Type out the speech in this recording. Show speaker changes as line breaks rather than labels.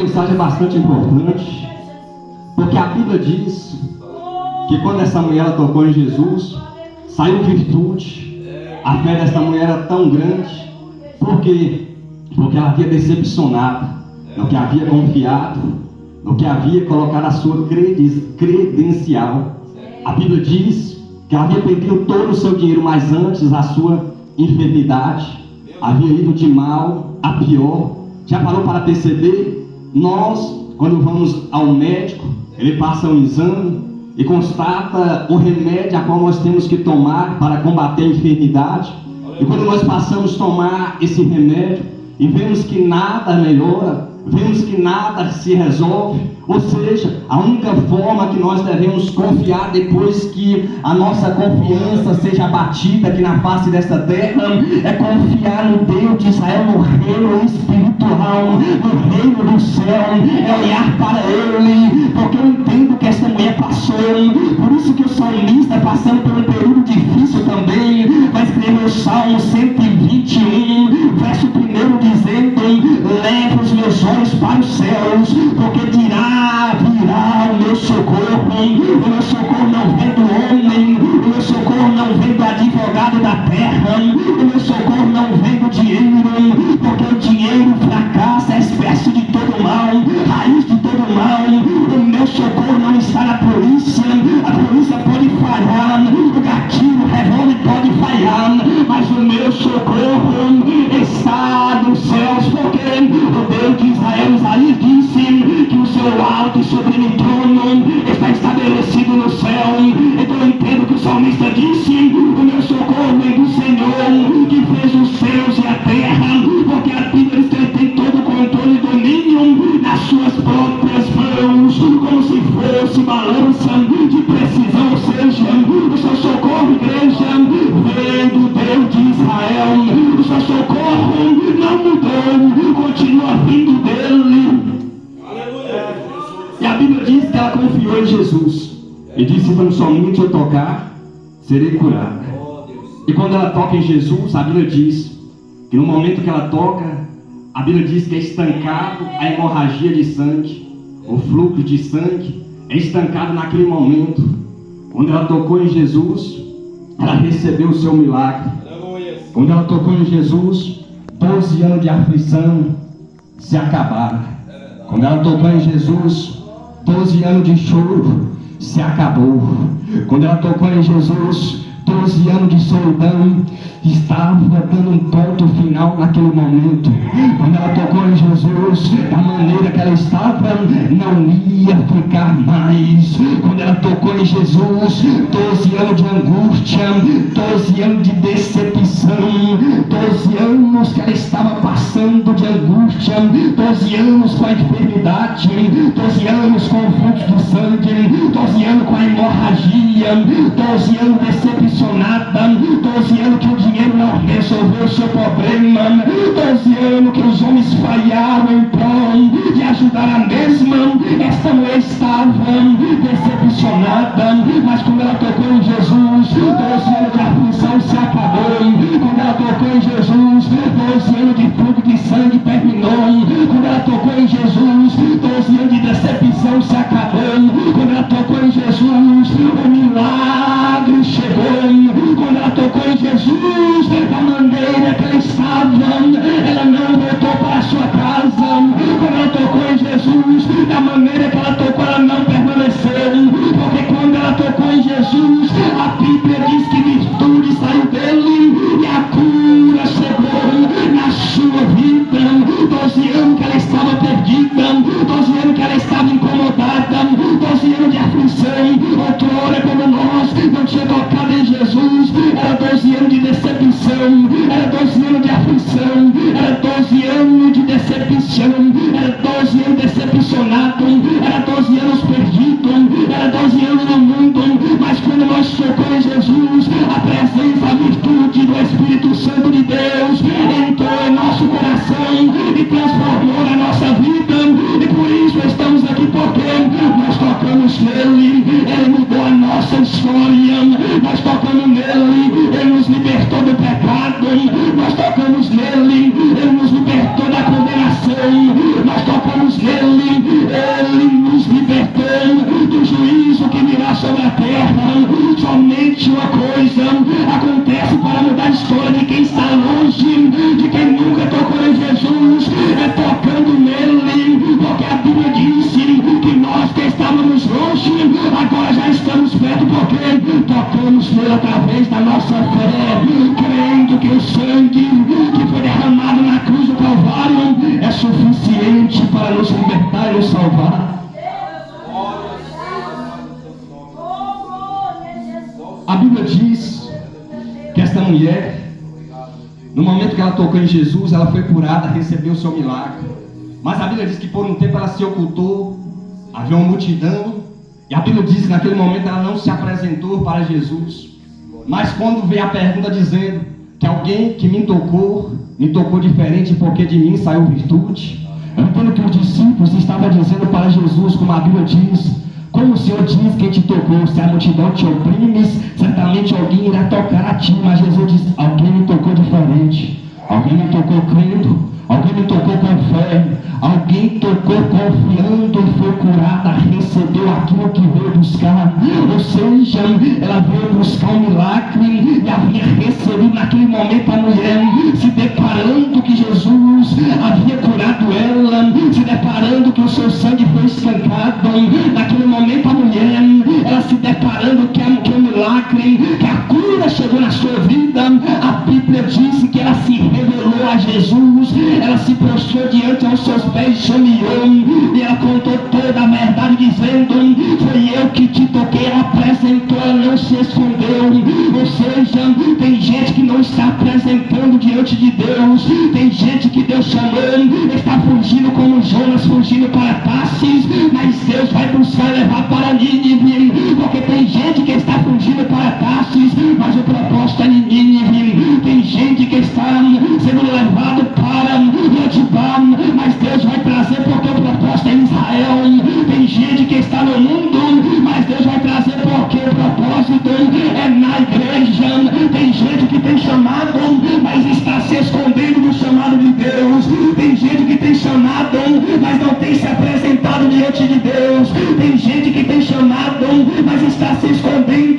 mensagem é bastante importante, porque a Bíblia diz que quando essa mulher tocou em Jesus, saiu virtude. A fé dessa mulher era tão grande. Por quê? Porque ela havia decepcionado no que havia confiado, no que havia colocado a sua credencial. A Bíblia diz que ela havia perdido todo o seu dinheiro, mas antes a sua enfermidade havia ido de mal a pior. Já parou para perceber? Nós, quando vamos ao médico, ele passa um exame e constata o remédio a qual nós temos que tomar para combater a enfermidade. E quando nós passamos a tomar esse remédio e vemos que nada melhora, vemos que nada se resolve, ou seja, a única forma que nós devemos confiar depois que a nossa confiança seja abatida aqui na face desta terra é confiar no Deus de Israel, no reino espiritual, no reino do céu, é olhar para Ele, porque eu entendo que esta mulher passou, por isso que o salmista, passando por um período difícil também, vai escrever o Salmo 121, verso 1, dizendo: leva os meus olhos para os céus, porque virá o meu socorro não vem do homem, o meu socorro não vem do advogado da terra, o meu socorro não vem do dinheiro, porque o dinheiro fracassa, é espécie de todo mal, raiz de todo mal. O meu socorro não está na polícia, a polícia pode falhar, o gatilho, o revólver pode falhar, mas o meu socorro está nos céus, porque o Deus de Israel, Isaías disse que o seu alto e sublime trono está estabelecido no céu. Então eu entendo que o salmista disse: o meu socorro vem do Senhor, que fez os céus e a terra, porque a Bíblia diz que ele tem todo o controle e domínio nas suas próprias mãos, como se fosse balança de precisão. Ou seja, o seu socorro, igreja, vem do Deus de Israel. O seu socorro não mudou, continua vindo dele. E a Bíblia diz que ela confiou em Jesus e disse: então somente eu tocar, serei curada. E quando ela toca em Jesus, a Bíblia diz que no momento que ela toca, a Bíblia diz que é estancado a hemorragia de sangue, o fluxo de sangue é estancado naquele momento. Quando ela tocou em Jesus, ela recebeu o seu milagre. Quando ela tocou em Jesus, 12 anos de aflição se acabaram. Quando ela tocou em Jesus, 12 anos de choro se acabou. Quando ela tocou em Jesus, 12 anos de solidão estava dando um ponto final naquele momento. Quando ela tocou em Jesus, da maneira que ela estava, não ia ficar mais. Quando ela tocou em Jesus, 12 anos de angústia, 12 anos de decepção, 12 anos que ela estava passando de angústia, 12 anos com a enfermidade, 12 anos com o fluxo de sangue, 12 anos com a hemorragia, 12 anos decepcionada, 12 anos que o dinheiro não resolveu o seu problema, 12 anos que os homens falharam em prol de ajudar a mesma. Esta mulher estava decepcionada, mas quando ela tocou em Jesus, 12 anos de aflição se acabou. Quando ela tocou em Jesus, 12 anos de fluxo de sangue terminou. Quando ela tocou em Jesus, 12 anos de decepção se acabou. Quando ela tocou em Jesus, o milagre chegou. Quando ela tocou em Jesus, da maneira que ela estava, ela não voltou para a sua casa. Quando ela tocou em Jesus, da maneira que ela tocou, ela não permaneceu, porque quando ela tocou em Jesus, a Bíblia diz que virtude saiu dele e a cura chegou na sua vida. 12 anos que ela estava perdida, 12 anos que ela estava incomodada, 12 anos de aflição. Outrora, como nós não tinha tocado em Jesus, era 12 anos de decepção, era 12 anos de aflição, era 12 anos de decepção, era 12 anos decepcionado, era 12 anos perdido, era 12 anos no mundo. Mas quando nós tocamos em Jesus, a presença, a virtude do Espírito Santo de Deus entrou em nosso coração e transformou a nossa vida. E por isso estamos aqui, porque nós tocamos nele, ele mudou a nossa história. Nós tocamos nele, ele nos libertou do pecado. Nós tocamos nele, ele nos libertou da condenação. Nós tocamos nele, porque tocamos nele através da nossa fé, crendo que o sangue que foi derramado na cruz do Calvário é suficiente para nos libertar e nos salvar. A Bíblia diz que esta mulher, no momento que ela tocou em Jesus, ela foi curada, recebeu o seu milagre. Mas a Bíblia diz que por um tempo ela se ocultou, havia uma multidão, e a Bíblia diz que naquele momento ela não se apresentou para Jesus. Mas quando veio a pergunta dizendo que alguém que me tocou diferente, porque de mim saiu virtude, eu entendo que os discípulos estavam dizendo para Jesus, como a Bíblia diz: como o Senhor diz, quem te tocou? Se a multidão te oprime, certamente alguém irá tocar a ti. Mas Jesus diz: alguém me tocou diferente, alguém me tocou crendo, alguém me tocou com fé, alguém tocou confiando e foi curada, recebeu aquilo que veio buscar. Ou seja, ela veio buscar um milagre e havia recebido naquele momento. A mulher se deparando que Jesus havia curado ela, se deparando que o seu sangue foi estancado. Naquele momento a mulher, ela se deparando que o milagre, que a cura chegou na sua vida. A Bíblia diz que ela se revelou a Jesus, ela se prostrou diante aos seus pés, chameou, e ela contou toda a verdade, dizendo: foi eu que te toquei. Ela apresentou, ela não se escondeu. Ou seja, tem gente que não está apresentando diante de Deus, tem gente que Deus chamou, está fugindo como Jonas, fugindo para Tarsis, mas Deus vai buscar levar para Nínive, porque tem gente que está fugindo para Tarsis, mas o propósito é Nínive. Tem gente que está sendo levado para Lodibar, mas Deus vai trazer, porque o propósito é Israel. Tem gente que está no mundo, mas Deus vai trazer, porque o propósito é na igreja. Tem gente que tem chamado, mas está se escondendo do chamado de Deus. Tem gente que tem chamado, mas não tem se apresentado diante de Deus. Tem gente que tem chamado, mas está se escondendo